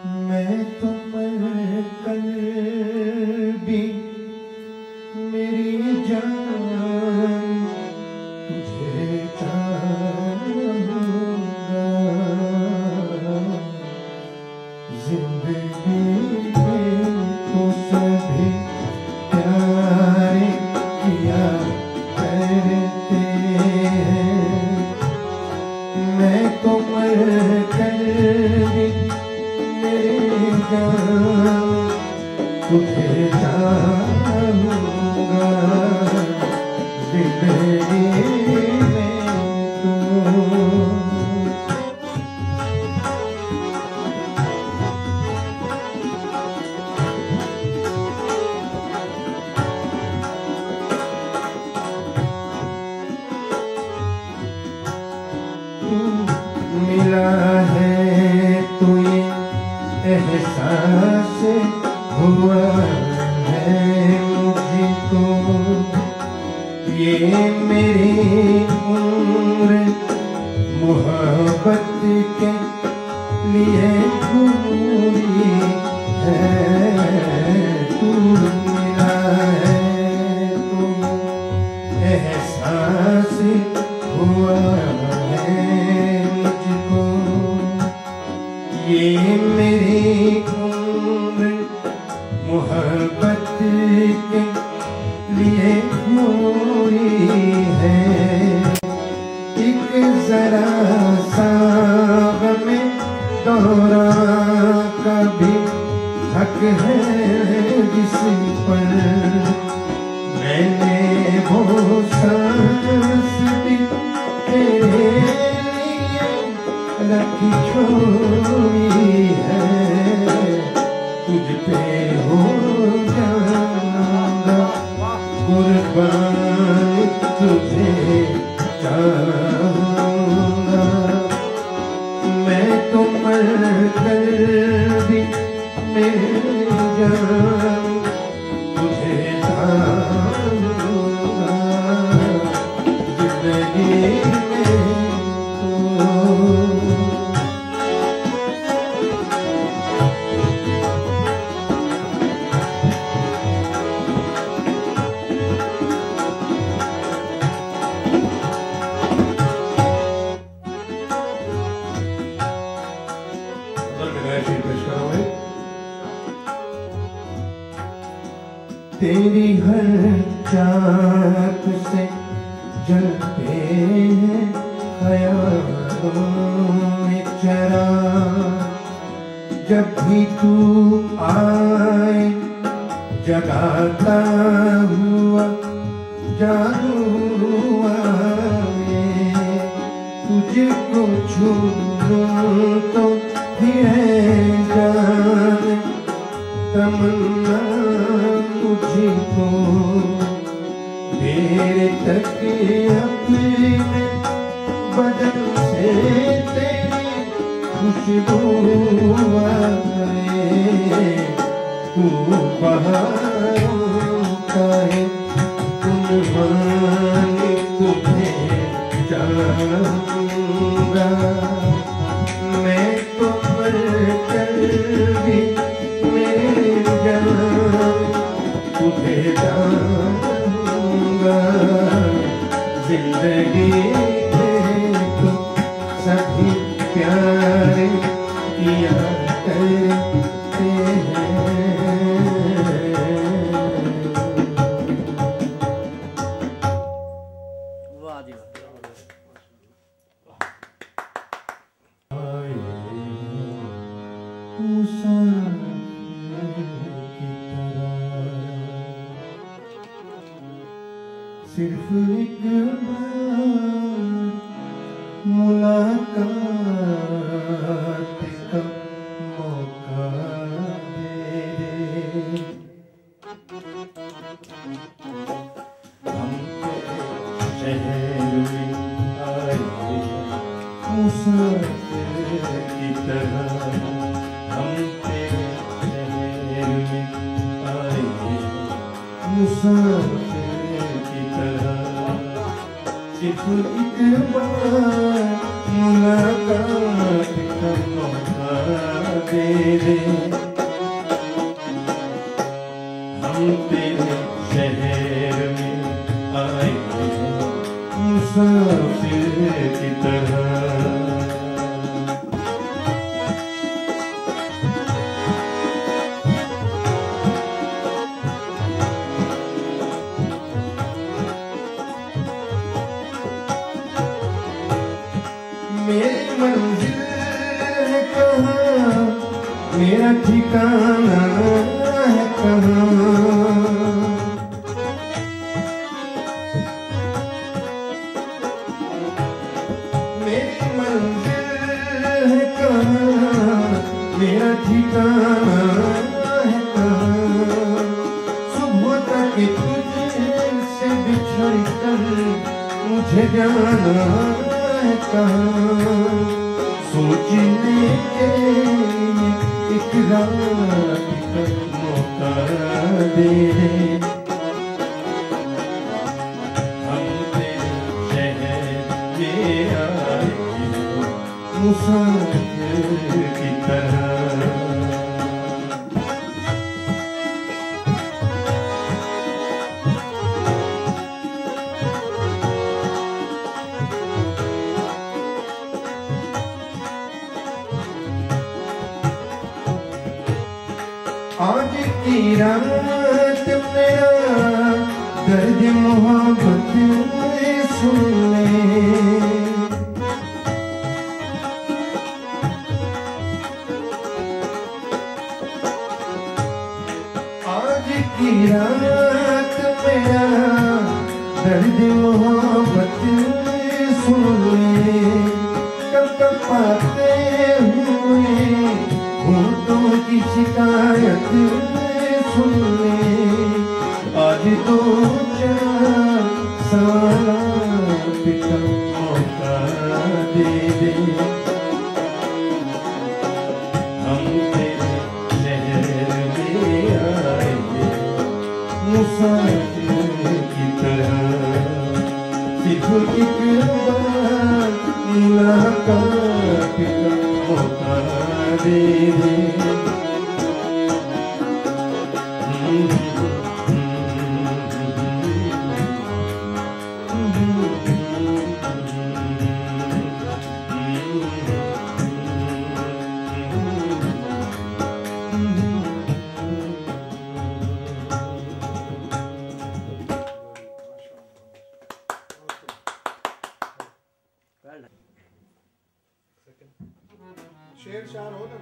मैं तो मर कर भी मेरी जान तुझे चाहूंगा। जिंदगी में तो सभी प्यार किया करते हैं। मैं तो मर कर भी मेरी जान तुझे चाहूंगा। जिंदगी में तो मिला है तो ये एहसास हुआ है मुझको। ये मेरी उम्र मोहब्बत के लिए पूरी है। तू मिला है तो एहसास हुआ है मुझको। ये मेरी उम्र मोहब्बत के लिए पूरी है। एक जरा सा में दौरान का भी हक है जिस पर मैंने वो सांस भी तेरे लिए रखी छोड़ी है। तुझ पे हो जाऊंगा कुर्बान तुझे चाहूंगा। मैं तो मर कर भी मेरी जान तुझे चाहूंगा। जिंदगी में तेरी हर चाक से जलते हैं ख्यालों में चराग। जब भी तू आए जगाता हुआ जादू आए। तुझको छूऊं तो है जान तमन्ना मुझको। देर तक अपने बदन से तेरी खुशबू आए। तू बहारों का है कुर्बान तुझे चाहूंगा। मैं तो मर कर भी मेरी जान तुझे चाहूंगा। जिंदगी में तो सभी प्यार किया करते हैं। वाह जी वाह। सिर्फ एक बार मुलाकात का मौका दे दे। हम शहर में आए मुसाफिर की तरह। हम तेरे शहर में आए मुसाफिर की तरह। दे दे। हम तेरे शहर में आए मुसाफिर की तरह। मेरी मंजिल है कहाँ, मेरा ठिकाना है कहाँ। मेरी मंजिल है कहाँ, मेरा ठिकाना है कहाँ। सुबह तक तुझसे बिछड़ कर मुझे जाना है कहाँ। सोचने के एक रात का मौका दे दे। हम तेरे शहर में आए मुसाफिर की तरह। आज की रात मेरा दर्द मोहब्बत सुन ले। आज की रात मेरा दर्द मोहब्बत सुन ले। कपकपाते हुए होठों की शिकायत सुन ले। आज दो चार सालात का मौका दे दे। हम तेरे शहर में आए मुसाफिर की तरह। सिर्फ एक बार मुलाकात का मौका दे दे। शेर शार हो ना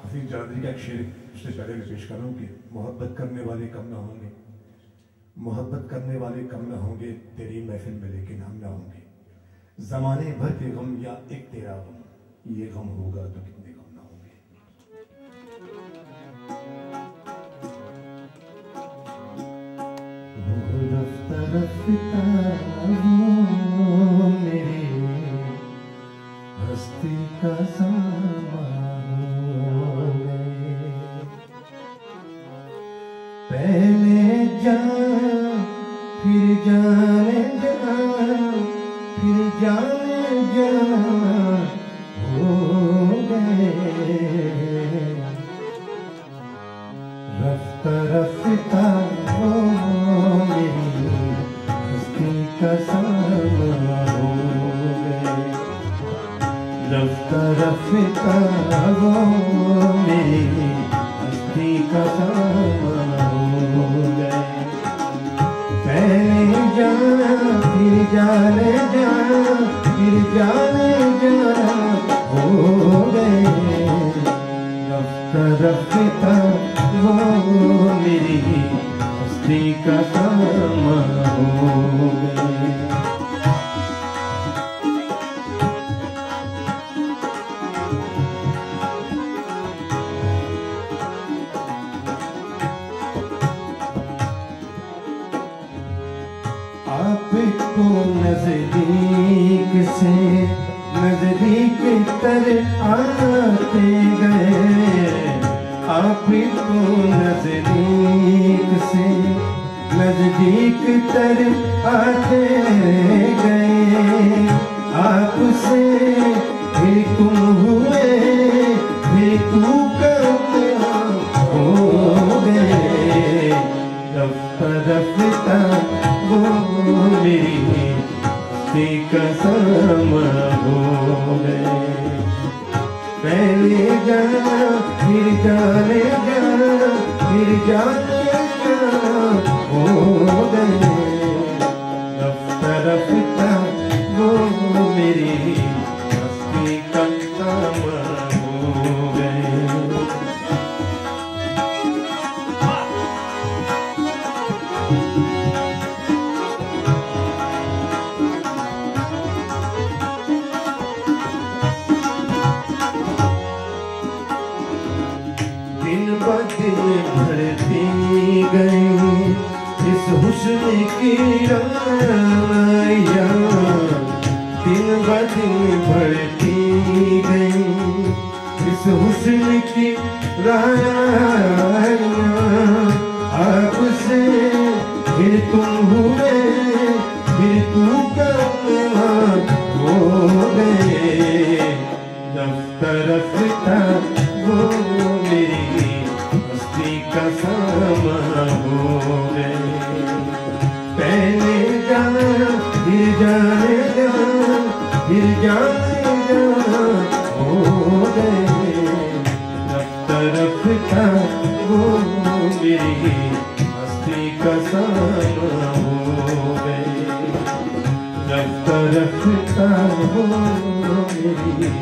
हफीज जादरी का एक शेर उससे पहले मैं पेश कर रहा हूँ कि मोहब्बत करने वाले कम ना होंगे, मोहब्बत करने वाले कम ना होंगे तेरी महफिल में, लेकिन हम ना होंगे। जमाने भर के गम या एक तेरा गम, ये गम होगा तो कितने गम ना होंगे। रफ्ता रफ्ता मेरी हस्ती का सामान हो गए। पहले जा फिर जाने जा, फिर जाने जाना हो गए। रफ्ता रफ्ता मेरी हस्ती का सामान हो गए। रफ्ता रफ्ता वो मेरी हस्ती का सामान हो गए। पहले जाना फिर जाने जाना, फिर जाने जाना हो गए। रफ्ता रफ्ता वो मेरी हस्ती का सामान हो गए। आपको नजदीक से नजदीक तर आते गए। आपको नजदीक से नजदीक तर आते गए। आपसे फिर तुम हुए पहले जाना फिर जाने जाना फिर जाने जाना हो गए। रफ्ता रफ्ता वो मेरी मस्ती का सामा हो गए। दिन ब दिन बढ़ती गई इस हुस्न की रानियाँ, दिन ब दिन बढ़ती गई इस हुस्न की रानियाँ। आपसे फिर तुम हुए फिर तू कहाँ हो गए। रफ्ता रफ्ता वो मेरी मस्ती का सामा हो गए। पहले जाना फिर जाने जाना फिर जाने जाना हो गए। रफ्ता रफ्ता वो मेरी मस्ती का सामा हो गए। रफ्ता रफ्ता वो मेरी